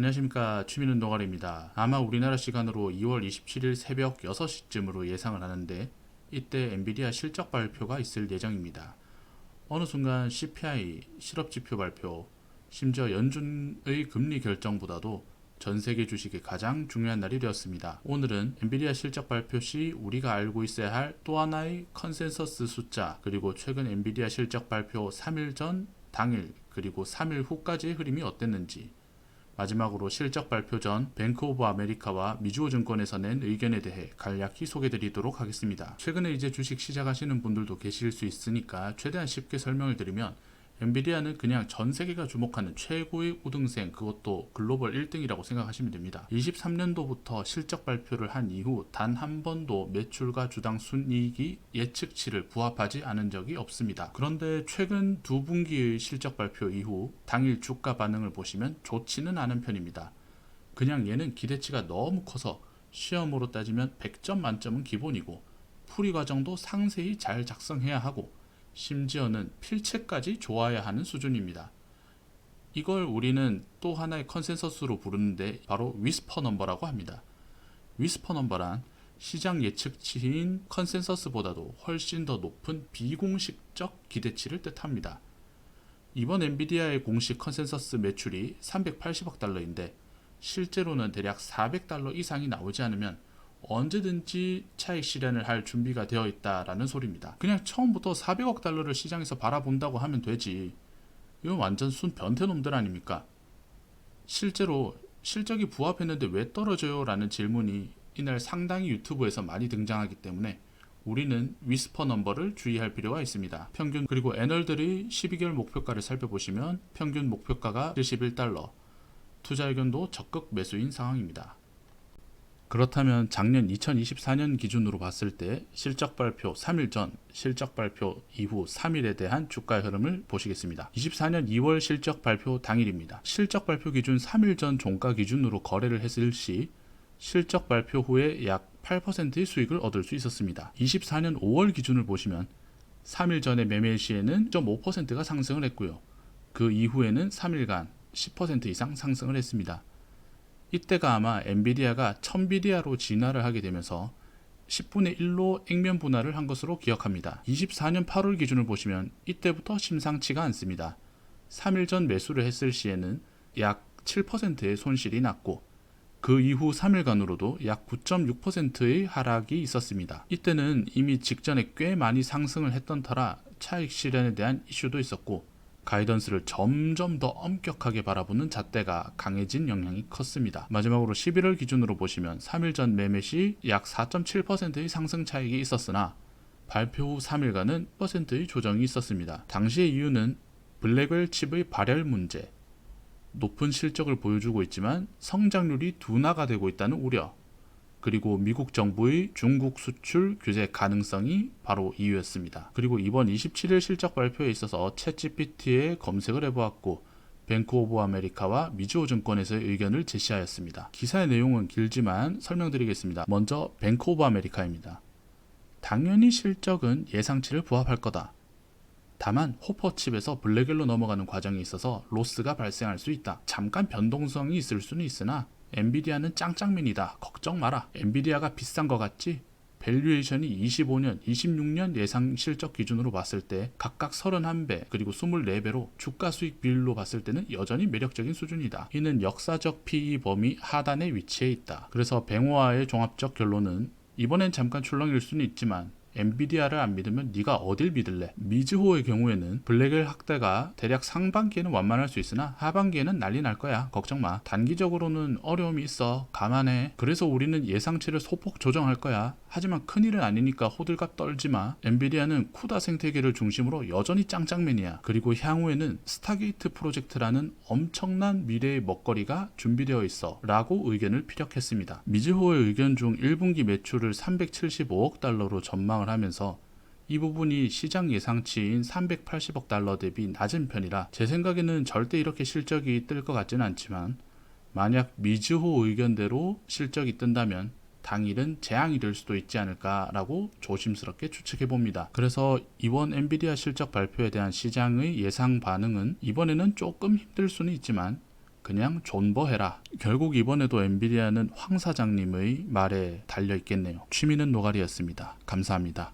안녕하십니까. 취미는 노가리입니다. 아마 우리나라 시간으로 2월 27일 새벽 6시쯤으로 예상을 하는데 이때 엔비디아 실적 발표가 있을 예정입니다. 어느 순간 CPI, 실업지표 발표, 심지어 연준의 금리 결정보다도 전 세계 주식이 가장 중요한 날이 되었습니다. 오늘은 엔비디아 실적 발표 시 우리가 알고 있어야 할 또 하나의 컨센서스 숫자, 그리고 최근 엔비디아 실적 발표 3일 전, 당일, 그리고 3일 후까지의 흐름이 어땠는지, 마지막으로 실적 발표 전 뱅크 오브 아메리카와 미주호 증권에서 낸 의견에 대해 간략히 소개드리도록 하겠습니다. 최근에 이제 주식 시작하시는 분들도 계실 수 있으니까 최대한 쉽게 설명을 드리면, 엔비디아는 그냥 전 세계가 주목하는 최고의 우등생, 그것도 글로벌 1등이라고 생각하시면 됩니다. 23년도부터 실적 발표를 한 이후 단 한 번도 매출과 주당 순이익이 예측치를 부합하지 않은 적이 없습니다. 그런데 최근 두 분기의 실적 발표 이후 당일 주가 반응을 보시면 좋지는 않은 편입니다. 그냥 얘는 기대치가 너무 커서 시험으로 따지면 100점 만점은 기본이고 풀이 과정도 상세히 잘 작성해야 하고 심지어는 필체까지 좋아야 하는 수준입니다. 이걸 우리는 또 하나의 컨센서스로 부르는데 바로 위스퍼 넘버라고 합니다. 위스퍼 넘버란 시장 예측치인 컨센서스보다도 훨씬 더 높은 비공식적 기대치를 뜻합니다. 이번 엔비디아의 공식 컨센서스 매출이 380억 달러인데 실제로는 대략 400달러 이상이 나오지 않으면 언제든지 차익 실현을 할 준비가 되어 있다라는 소리입니다. 그냥 처음부터 400억 달러를 시장에서 바라본다고 하면 되지. 이건 완전 순 변태놈들 아닙니까? 실제로 실적이 부합했는데 왜 떨어져요? 라는 질문이 이날 상당히 유튜브에서 많이 등장하기 때문에 우리는 위스퍼 넘버를 주의할 필요가 있습니다. 평균, 그리고 애널들의 12개월 목표가를 살펴보시면 평균 목표가가 71달러, 투자 의견도 적극 매수인 상황입니다. 그렇다면 작년 2024년 기준으로 봤을 때 실적 발표 3일 전, 실적 발표 이후 3일에 대한 주가 흐름을 보시겠습니다. 24년 2월 실적 발표 당일입니다. 실적 발표 기준 3일 전 종가 기준으로 거래를 했을 시 실적 발표 후에 약 8%의 수익을 얻을 수 있었습니다. 24년 5월 기준을 보시면 3일 전의 매매 시에는 0.5%가 상승을 했고요. 그 이후에는 3일간 10% 이상 상승을 했습니다. 이때가 아마 엔비디아가 1000비디아로 진화를 하게 되면서 10분의 1로 액면 분할을 한 것으로 기억합니다. 24년 8월 기준을 보시면 이때부터 심상치가 않습니다. 3일 전 매수를 했을 시에는 약 7%의 손실이 났고 그 이후 3일간으로도 약 9.6%의 하락이 있었습니다. 이때는 이미 직전에 꽤 많이 상승을 했던 터라 차익 실현에 대한 이슈도 있었고 가이던스를 점점 더 엄격하게 바라보는 잣대가 강해진 영향이 컸습니다. 마지막으로 11월 기준으로 보시면 3일 전 매매 시 약 4.7%의 상승 차익이 있었으나 발표 후 3일간은 %의 조정이 있었습니다. 당시의 이유는 블랙웰 칩의 발열 문제, 높은 실적을 보여주고 있지만 성장률이 둔화가 되고 있다는 우려, 그리고 미국 정부의 중국 수출 규제 가능성이 바로 이유였습니다. 그리고 이번 27일 실적 발표에 있어서 챗GPT에 검색을 해보았고 뱅크 오브 아메리카와 미주호 증권에서의 의견을 제시하였습니다. 기사의 내용은 길지만 설명드리겠습니다. 먼저 뱅크 오브 아메리카입니다. 당연히 실적은 예상치를 부합할 거다. 다만 호퍼칩에서 블랙웰로 넘어가는 과정에 있어서 로스가 발생할 수 있다. 잠깐 변동성이 있을 수는 있으나 엔비디아는 짱짱맨이다. 걱정 마라. 엔비디아가 비싼 것 같지? 밸류에이션이 25년, 26년 예상 실적 기준으로 봤을 때 각각 31배 그리고 24배로 주가 수익 비율로 봤을 때는 여전히 매력적인 수준이다. 이는 역사적 PE 범위 하단에 위치해 있다. 그래서 뱅호아의 종합적 결론은 이번엔 잠깐 출렁일 수는 있지만 엔비디아를 안 믿으면 네가 어딜 믿을래? 미즈호의 경우에는 블랙웰 학대가 대략 상반기에는 완만할 수 있으나 하반기에는 난리 날 거야. 걱정 마. 단기적으로는 어려움이 있어. 감안해. 그래서 우리는 예상치를 소폭 조정할 거야. 하지만 큰일은 아니니까 호들갑 떨지 마. 엔비디아는 쿠다 생태계를 중심으로 여전히 짱짱맨이야. 그리고 향후에는 스타게이트 프로젝트라는 엄청난 미래의 먹거리가 준비되어 있어 라고 의견을 피력했습니다. 미즈호의 의견 중 1분기 매출을 375억 달러로 전망을 하면서 이 부분이 시장 예상치인 380억 달러 대비 낮은 편이라 제 생각에는 절대 이렇게 실적이 뜰 것 같지는 않지만 만약 미즈호 의견대로 실적이 뜬다면 당일은 재앙이 될 수도 있지 않을까라고 조심스럽게 추측해봅니다. 그래서 이번 엔비디아 실적 발표에 대한 시장의 예상 반응은 이번에는 조금 힘들 수는 있지만 그냥 존버해라. 결국 이번에도 엔비디아는 황 사장님의 말에 달려 있겠네요. 취미는 노가리였습니다. 감사합니다.